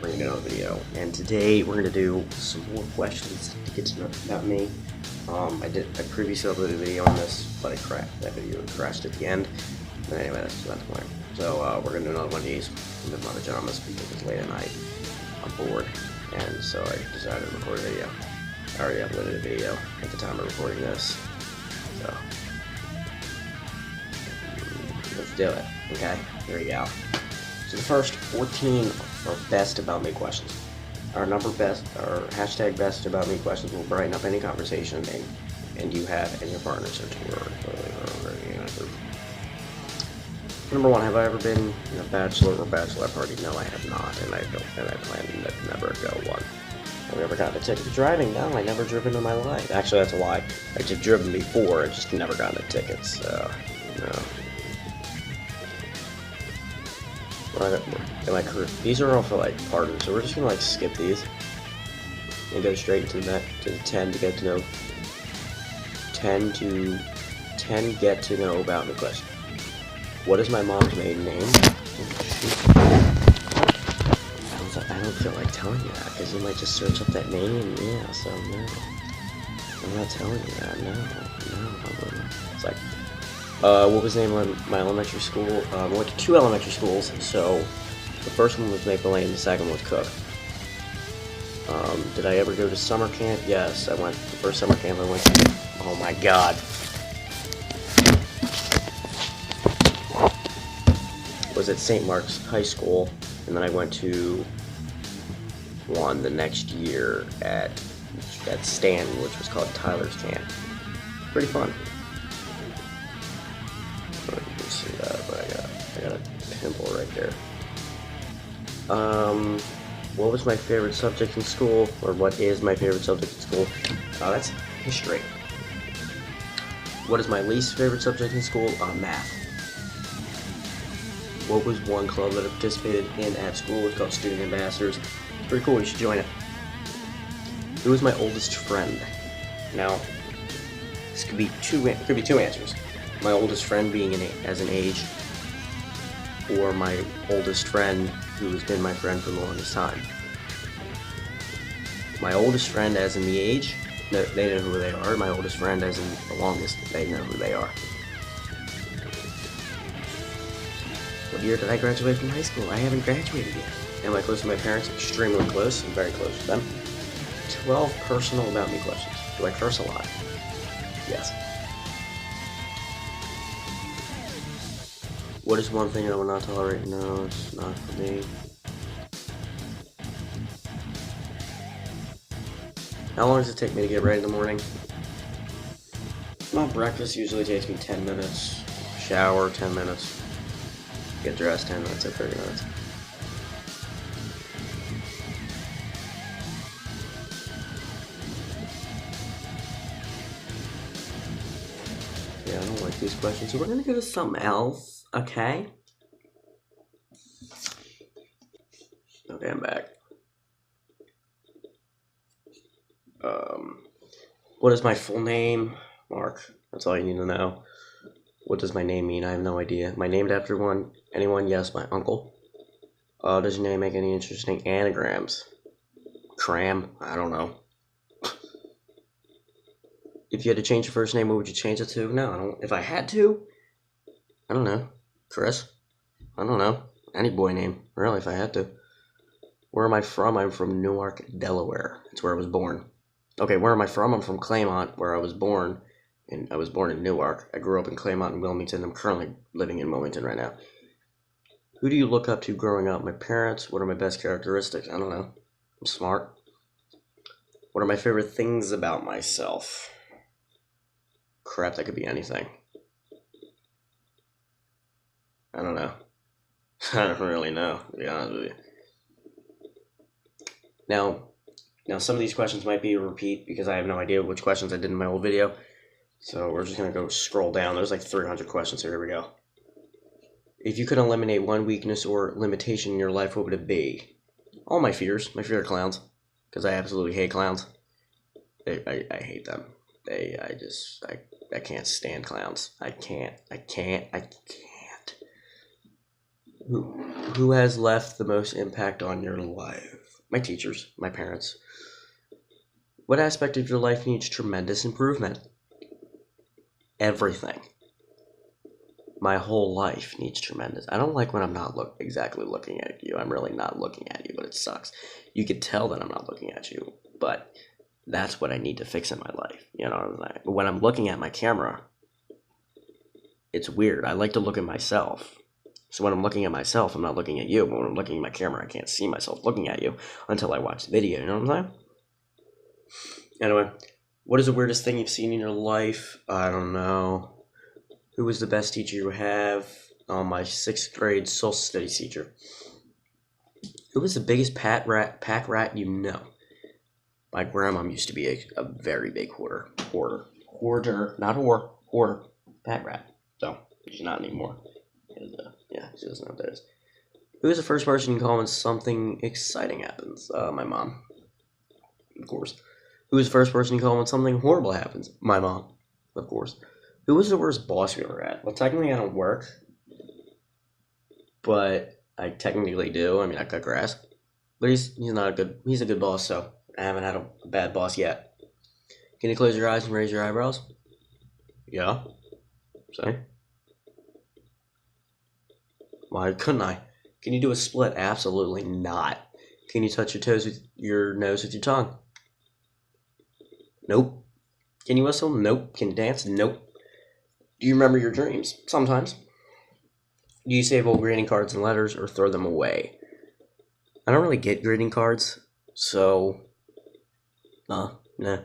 bringing another video, and today we're going to do some more questions to get to know about me. I previously uploaded a video on this, but that video crashed at the end. But anyway, that's not the point. So we're going to do another one of these with Mother Gentlemen because it's late at night. I'm bored, and so I decided to record a video. I already uploaded a video at the time of recording this, so let's do it. Okay, here we go. So the first 14 are best about me questions. Our hashtag best about me questions will brighten up any conversation and you have and your partner searching for any answer. Number 1, have I ever been in a bachelor or bachelorette party? No, I have not, and I plan to never go one. Have I ever gotten a ticket for driving? No, I never driven in my life. Actually, that's a lie. I've just driven before, I just never gotten a ticket, so no. These are all for like partners, so we're just gonna like skip these and go straight into the 10 to get to know 10 get to know about me question. What is my mom's maiden name? I don't feel like telling you that because you might just search up that name and yeah, so no. I'm not telling you that, no. It's like what was the name of my elementary school? I went to 2 elementary schools, so the first one was Maple Lane, the second one was Cook. Did I ever go to summer camp? Yes, I went. The first summer camp I went to. Oh my god. Was at St. Mark's High School, and then I went to one the next year at Stanton, which was called Tyler's Camp. Pretty fun. You can see that, but I got a pimple right there. What was my favorite subject in school, or what is my favorite subject in school? That's history. What is my least favorite subject in school? Math. What was one club that I participated in at school? It's called Student Ambassadors. It's pretty cool, you should join it. Who is my oldest friend? Now, this could be two answers. My oldest friend being as an age, or my oldest friend who has been my friend for the longest time. My oldest friend as in the age, no, they know who they are. My oldest friend as in the longest, they know who they are. What year did I graduate from high school? I haven't graduated yet. Am I close to my parents? Extremely close. I'm very close to them. 12 personal about me questions. Do I curse a lot? Yes. What is one thing I will not tolerate? No, it's not for me. How long does it take me to get ready in the morning? My breakfast usually takes me 10 minutes. Shower, 10 minutes. Get dressed, 10 minutes, at 30 minutes. Yeah, I don't like these questions, so we're gonna go to something else. Okay. Okay, I'm back. What is my full name? Mark. That's all you need to know. What does my name mean? I have no idea. Am I named after anyone? Yes, my uncle. Does your name make any interesting anagrams? Cram? I don't know. If you had to change your first name, what would you change it to? No, I don't. If I had to, I don't know. Chris? I don't know. Any boy name, really, if I had to. Where am I from? I'm from Newark, Delaware. That's where I was born. Okay, where am I from? I'm from Claymont, where I was born. And I was born in Newark. I grew up in Claymont and Wilmington. I'm currently living in Wilmington right now. Who do you look up to growing up? My parents. What are my best characteristics? I don't know. I'm smart. What are my favorite things about myself? Crap, that could be anything. I don't know. I don't really know, to be honest with you. Now some of these questions might be a repeat because I have no idea which questions I did in my old video. So we're just going to go scroll down. There's like 300 questions, so here we go. If you could eliminate one weakness or limitation in your life, what would it be? All my fears. My fear of clowns. Because I absolutely hate clowns. I hate them. I can't stand clowns. I can't. Who, who has left the most impact on your life? My teachers, my parents. What aspect of your life needs tremendous improvement? Everything. My whole life needs tremendous. I don't like when I'm not exactly looking at you. I'm really not looking at you, but it sucks. You can tell that I'm not looking at you, but that's what I need to fix in my life. You know what I'm saying? But when I'm looking at my camera, it's weird. I like to look at myself. So when I'm looking at myself, I'm not looking at you. But when I'm looking at my camera, I can't see myself looking at you until I watch the video. You know what I'm saying? Anyway, what is the weirdest thing you've seen in your life? I don't know. Who was the best teacher you have? Oh, my 6th grade social studies teacher. Who was the biggest pack rat you know? My grandma used to be a very big hoarder, not whore, hoarder, pack rat. So she's not anymore. Yeah, she doesn't know what that is. Who is the first person you call when something exciting happens? My mom, of course. Who is the first person you call when something horrible happens? My mom, of course. Who was the worst boss you ever had? Well, technically I don't work, but I technically do. I mean, I cut grass, but he's a good boss, so I haven't had a bad boss yet. Can you close your eyes and raise your eyebrows? Yeah. Say. Why couldn't I? Can you do a split? Absolutely not. Can you touch your nose with your tongue? Nope. Can you whistle? Nope. Can you dance? Nope. Do you remember your dreams? Sometimes. Do you save old greeting cards and letters or throw them away? I don't really get greeting cards, so... nah. Do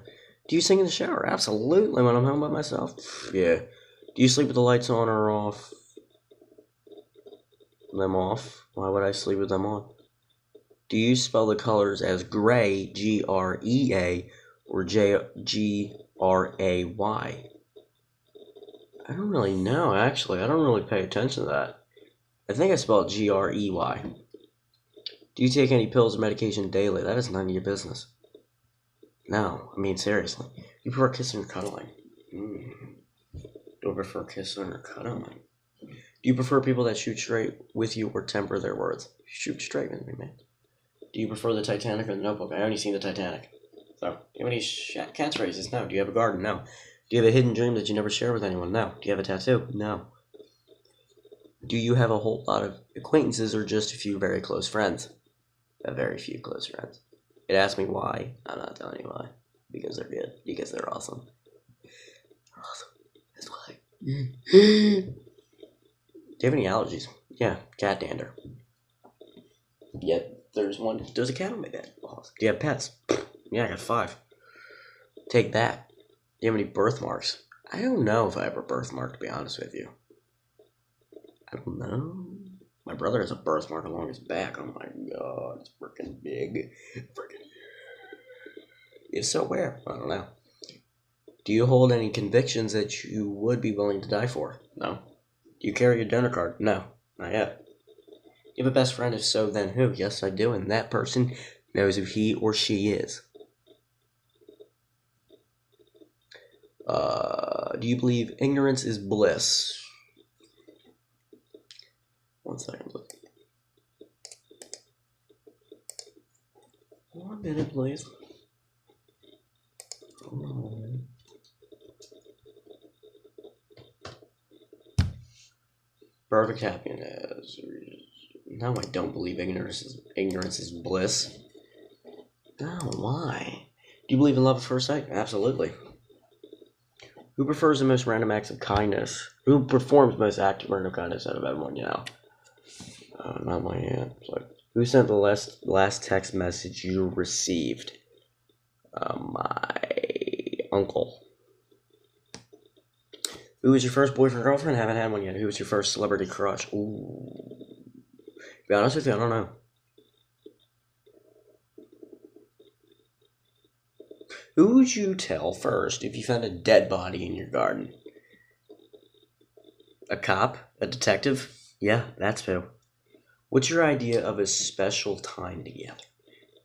you sing in the shower? Absolutely, when I'm home by myself. Yeah. Do you sleep with the lights on or off? Them off? Why would I sleep with them on? Do you spell the colors as gray, G-R-E-A, or G-R-A-Y? I don't really know, actually. I don't really pay attention to that. I think I spelled G-R-E-Y. Do you take any pills or medication daily? That is none of your business. No, I mean, seriously. Do you prefer kissing or cuddling? Do I prefer kissing or cuddling? Do you prefer people that shoot straight with you or temper their words? Shoot straight with me, man. Do you prefer the Titanic or the Notebook? I only seen the Titanic. So, do you have any catchphrases? No. Do you have a garden? No. Do you have a hidden dream that you never share with anyone? No. Do you have a tattoo? No. Do you have a whole lot of acquaintances or just a few very close friends? A very few close friends. It asked me why. I'm not telling you why. Because they're good. Because they're awesome. They're awesome. That's why. Do you have any allergies? Yeah, cat dander. Yeah, there's a cat on my bed. Do you have pets? Yeah, I got 5. Take that. Do you have any birthmarks? I don't know if I have a birthmark, to be honest with you. I don't know. My brother has a birthmark along his back. Oh my god, it's freaking big. If so, where? I don't know. Do you hold any convictions that you would be willing to die for? No. Do you carry a donor card? No, not yet. You have a best friend? If so, then who? Yes, I do, and that person knows who he or she is. Do you believe ignorance is bliss? 1 second, please. 1 minute, please. Perfect happiness. No, I don't believe ignorance is bliss. No, why? Do you believe in love at first sight? Absolutely. Who prefers the most random acts of kindness? Who performs most acts of random kindness out of everyone you know? Not my aunt. Who sent the last text message you received? My uncle. Who was your first boyfriend or girlfriend? Haven't had one yet. Who was your first celebrity crush? Ooh. To be honest with you, I don't know. Who would you tell first if you found a dead body in your garden? A cop? A detective? Yeah, that's who. What's your idea of a special time together?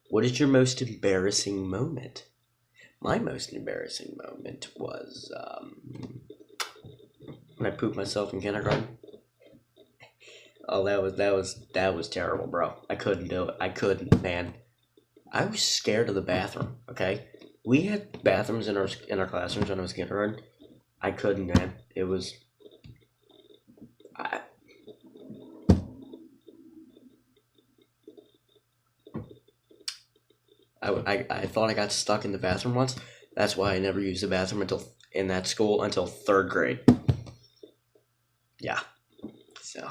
What is your most embarrassing moment? My most embarrassing moment was when I pooped myself in kindergarten. Oh, that was terrible, bro. I couldn't do it. I couldn't, man. I was scared of the bathroom. Okay, we had bathrooms in our classrooms when I was kindergarten. I couldn't, man. It was. I, I thought I got stuck in the bathroom once. That's why I never used the bathroom until in that school until third grade. Yeah. So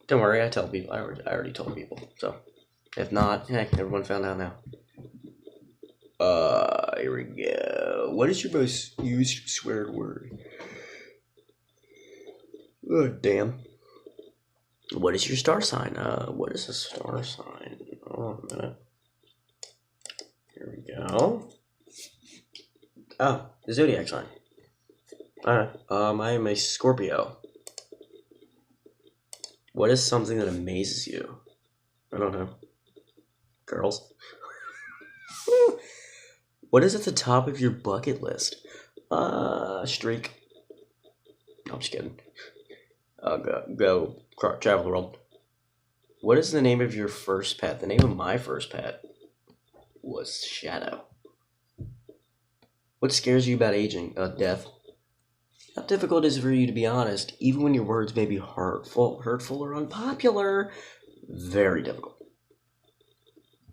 don't worry, I tell people. I already told people. So if not, hey, everyone found out now. Here we go. What is your most used swear word? Oh, damn. What is your star sign? What is a star sign? Oh, a minute. Here we go. Oh, the zodiac sign. Alright. I am a Scorpio. What is something that amazes you? I don't know. Girls. What is at the top of your bucket list? Streak. No, I'm just kidding. Go travel the world. What is the name of your first pet? The name of my first pet was Shadow. What scares you about aging? Death. How difficult is it for you to be honest, even when your words may be hurtful or unpopular? Very difficult.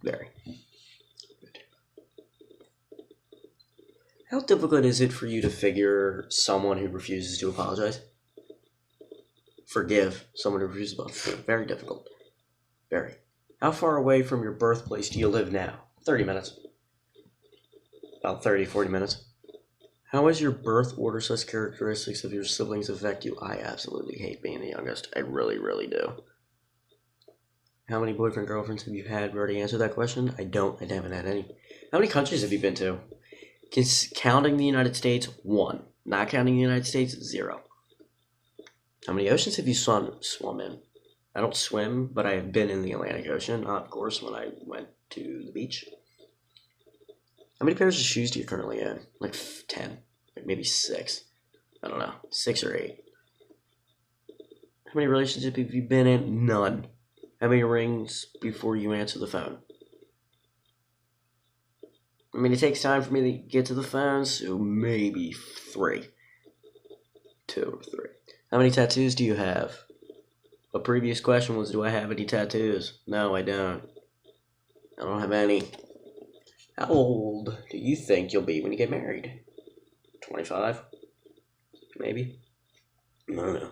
Very. How difficult is it for you to figure someone who refuses to apologize? Forgive someone who refuses to apologize. Very difficult. Very. How far away from your birthplace do you live now? 30 minutes. About 30-40 minutes. How has your birth order such characteristics of your siblings affect you? I absolutely hate being the youngest. I really, really do. How many boyfriend, girlfriends have you had? We already answered that question. I haven't had any. How many countries have you been to? Counting the United States, 1. Not counting the United States, 0. How many oceans have you swum in? I don't swim, but I have been in the Atlantic Ocean, of course, when I went to the beach. How many pairs of shoes do you currently own? Like 10. Like maybe 6. I don't know. 6 or 8. How many relationships have you been in? None. How many rings before you answer the phone? I mean, it takes time for me to get to the phone, so maybe 3. 2 or 3. How many tattoos do you have? A previous question was, do I have any tattoos? No, I don't. I don't have any. How old do you think you'll be when you get married? 25? Maybe? I don't know.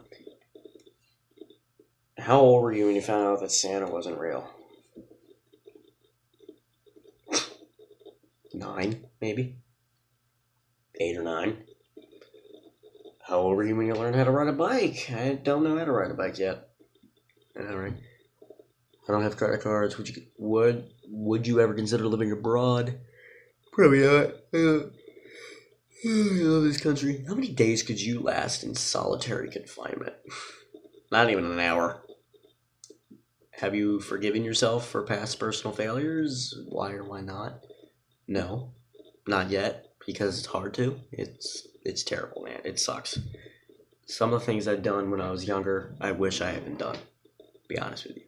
How old were you when you found out that Santa wasn't real? 9, maybe? 8 or 9. How old were you when you learned how to ride a bike? I don't know how to ride a bike yet. Alright. I don't have credit cards. Would you ever consider living abroad? Probably not. I love this country. How many days could you last in solitary confinement? Not even an hour. Have you forgiven yourself for past personal failures? Why or why not? No, not yet, because it's hard to. It's terrible, man. It sucks. Some of the things I've done when I was younger, I wish I hadn't done. Be honest with you.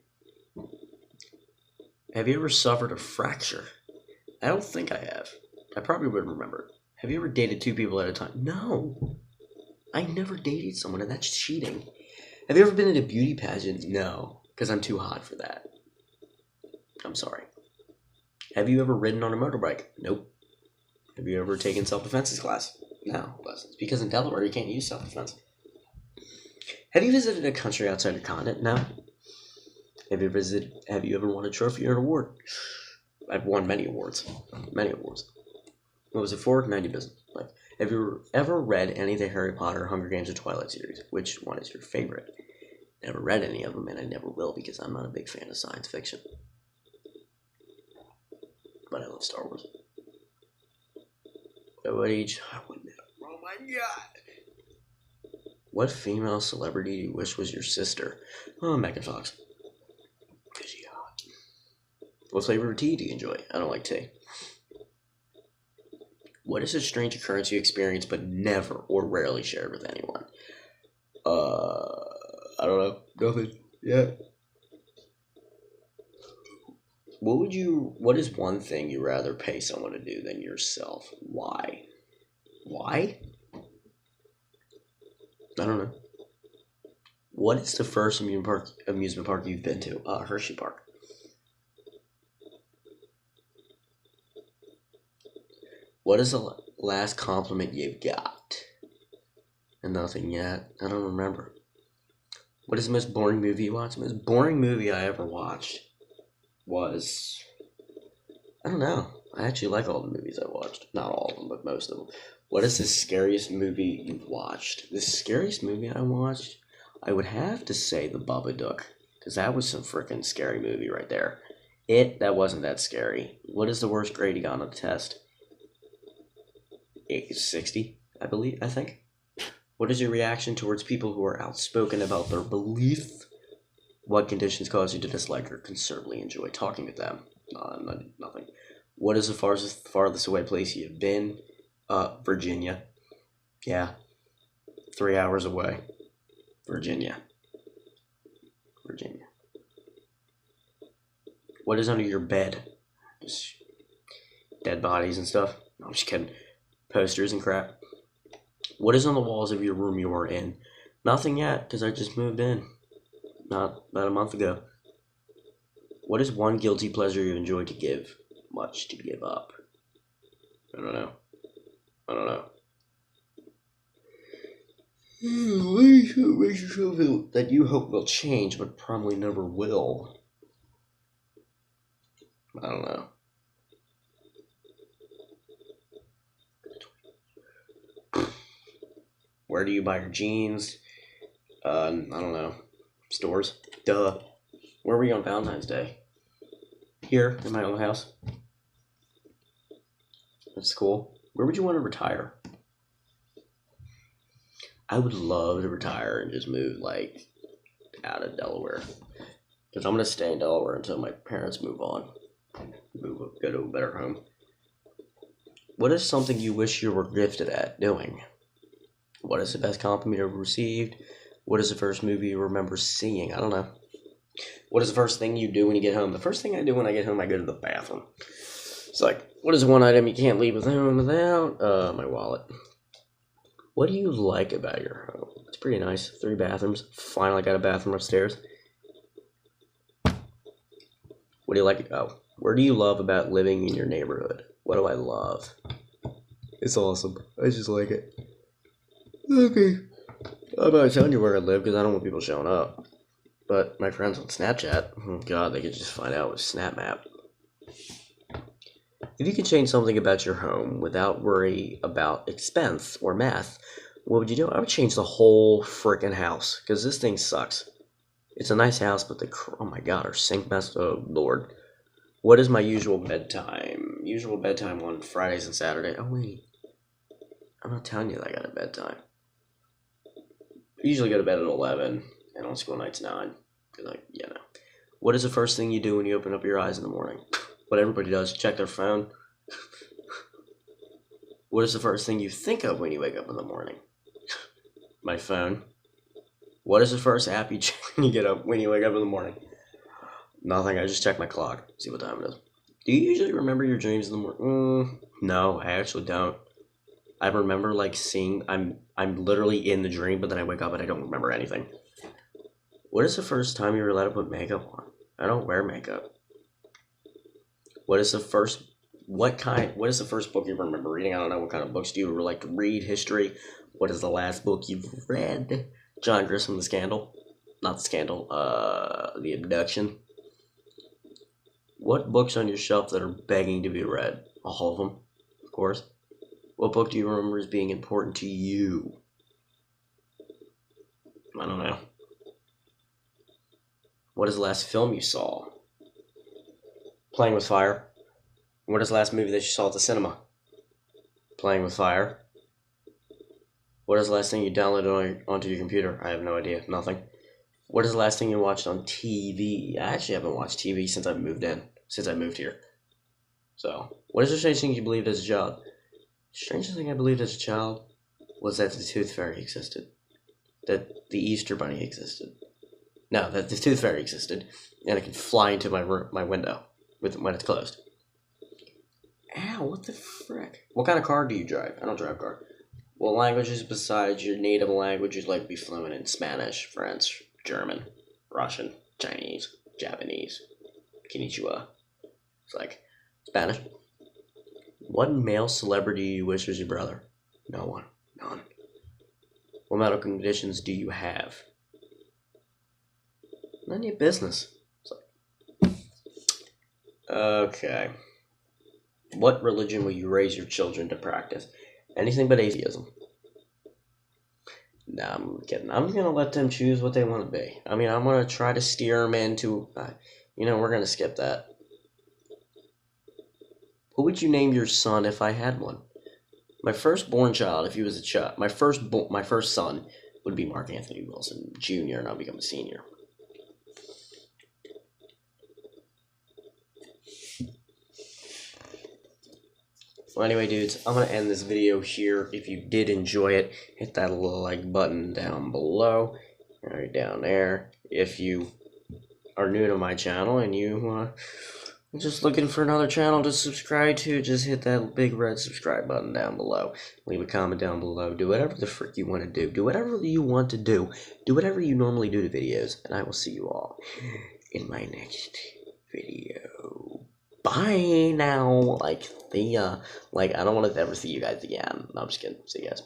Have you ever suffered a fracture? I don't think I have. I probably would remember. Have you ever dated 2 people at a time? No. I never dated someone, and that's cheating. Have you ever been in a beauty pageant? No, because I'm too hot for that. I'm sorry. Have you ever ridden on a motorbike? Nope. Have you ever taken self-defense class? No, lessons. Because in Delaware, you can't use self-defense. Have you visited a country outside your continent? No. Have you ever won a trophy or an award? I've won many awards. Many awards. What was it for? 90 business. Like, have you ever read any of the Harry Potter, Hunger Games, or Twilight series? Which one is your favorite? Never read any of them, and I never will because I'm not a big fan of science fiction. But I love Star Wars. At what age? I wouldn't know. Oh my god! What female celebrity do you wish was your sister? Oh, Megan Fox. Because she's hot. What flavor of tea do you enjoy? I don't like tea. What is a strange occurrence you experienced but never or rarely shared with anyone? I don't know. Nothing. Yeah. What is one thing you'd rather pay someone to do than yourself? Why? Why? I don't know. What is the first amusement park you've been to? Hershey Park. What is the last compliment you got? And nothing yet. I don't remember. What is the most boring movie you watched? The most boring movie I ever watched was, I don't know. I actually like all the movies I watched. Not all of them, but most of them. What is the scariest movie you've watched? The scariest movie I watched, I would have to say The Babadook, because that was some freaking scary movie right there. That wasn't that scary. What is the worst grade you got on the test? 60, I think. What is your reaction towards people who are outspoken about their belief? What conditions cause you to dislike or considerably enjoy talking with them? Nothing. What is the farthest away place you've been? Virginia. Yeah. 3 hours away. Virginia. What is under your bed? Just dead bodies and stuff? No, I'm just kidding. Posters and crap. What is on the walls of your room you are in? Nothing yet, because I just moved in. Not about a month ago. What is one guilty pleasure you enjoy to give? Much to give up. I don't know. What is something that you hope will change, but probably never will? I don't know. Where do you buy your jeans? I don't know. Stores. Duh. Where were you on Valentine's Day? Here, in my own house. That's cool. Where would you want to retire? I would love to retire and just move, like, out of Delaware. Because I'm going to stay in Delaware until my parents move on. Go to a better home. What is something you wish you were gifted at doing? What is the best compliment you ever received? What is the first movie you remember seeing? I don't know. What is the first thing you do when you get home? The first thing I do when I get home, I go to the bathroom. It's like, what is one item you can't leave home without? My wallet. What do you like about your home? It's pretty nice. 3 bathrooms. Finally got a bathroom upstairs. What do you like? Oh, where do you love about living in your neighborhood? What do I love? It's awesome. I just like it. Okay. I'm not telling you where I live because I don't want people showing up. But my friends on Snapchat, oh god, they could just find out with SnapMap. If you could change something about your home without worry about expense or math, what would you do? I would change the whole freaking house because this thing sucks. It's a nice house, but oh my god, our sink mess. Oh lord. What is my usual bedtime? Usual bedtime on Fridays and Saturday. Oh wait, I'm not telling you that I got a bedtime. I usually go to bed at 11, and on school nights 9. Because What is the first thing you do when you open up your eyes in the morning? What everybody does, check their phone. What is the first thing you think of when you wake up in the morning? My phone. What is the first app you check when you get up when you wake up in the morning? Nothing. I just check my clock, see what time it is. Do you usually remember your dreams in the morning? No, I actually don't. I remember seeing I'm literally in the dream, but then I wake up and I don't remember anything. What is the first time you were allowed to put makeup on? I don't wear makeup. What is the first book you remember reading? I don't know. What kind of books do you like to read? History. What is the last book you've read? John Grisham, The Scandal. Not The Scandal. The Abduction. What books on your shelf that are begging to be read? All of them, of course. What book do you remember as being important to you? I don't know. What is the last film you saw? Playing with Fire. What is the last movie that you saw at the cinema? Playing with Fire. What is the last thing you downloaded onto your computer? I have no idea. Nothing. What is the last thing you watched on TV? I actually haven't watched TV since I moved here. So, what is the strangest thing you believed as a child? The strangest thing I believed as a child was that the Tooth Fairy existed. That the Easter Bunny existed. No, that the tooth fairy existed, and it could fly into my window when it's closed. Ow, what the frick? What kind of car do you drive? I don't drive a car. What languages besides your native language you'd like to be fluent in? Spanish, French, German, Russian, Chinese, Japanese, Konnichiwa. It's like, Spanish. What male celebrity do you wish was your brother? No one. None. What medical conditions do you have? None of your business. Okay. What religion will you raise your children to practice? Anything but atheism. Nah, I'm kidding. I'm gonna let them choose what they want to be. I mean, I'm gonna try to steer them into. We're gonna skip that. What would you name your son if I had one? My firstborn child, if he was a child, my first son would be Mark Anthony Wilson Jr. and I'll become a senior. Well, anyway, dudes, I'm going to end this video here. If you did enjoy it, hit that little like button down below, right down there. If you are new to my channel and you just looking for another channel to subscribe to, just hit that big red subscribe button down below. Leave a comment down below. Do whatever the frick you want to do. Do whatever you want to do. Do whatever you normally do to videos. And I will see you all in my next video. Bye now. I don't want to ever see you guys again. No, I'm just kidding. See you guys.